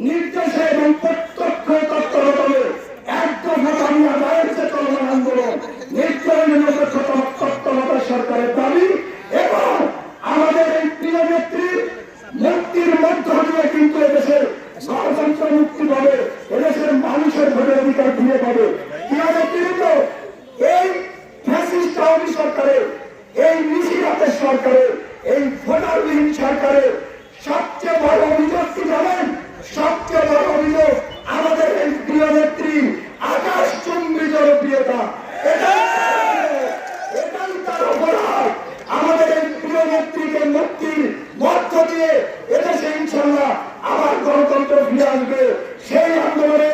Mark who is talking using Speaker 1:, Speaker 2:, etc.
Speaker 1: নির্দেশে এবং প্রত্যক্ষ তত্ত্বাবধানে এক দফা দাবি আদায়ের যে চলমান আন্দোলন, নির্দেশ তত্ত্বাবধায়ক সরকারের দাবি এবং আমাদের এই প্রিয় নেত্রী মুক্তির মধ্য দিয়ে কিন্তু এদেশের গণতন্ত্র মুক্তি পাবে, এদেশের মানুষের ভোটের অধিকার ফিরে পাবে। কিন্তু এই ফ্যাসিস্ট আওয়ামী সরকারের, এই নিশিরাতের সরকারের, এই ভোটারবিহীন সরকারের সবচেয়ে বড় অভিযোগ কি জানেন? সবচেয়ে বড় অভিযোগ আমাদের এই প্রিয় নেত্রী আকাশচুম্বী জনপ্রিয়তা। এটাই তার অপরাধ। আমাদের এই প্রিয় নেত্রীকে মুক্তির মধ্য দিয়ে এদেশে ইনশাল্লাহ আবার গণতন্ত্র ফিরে আসবে। সেই আন্দোলনে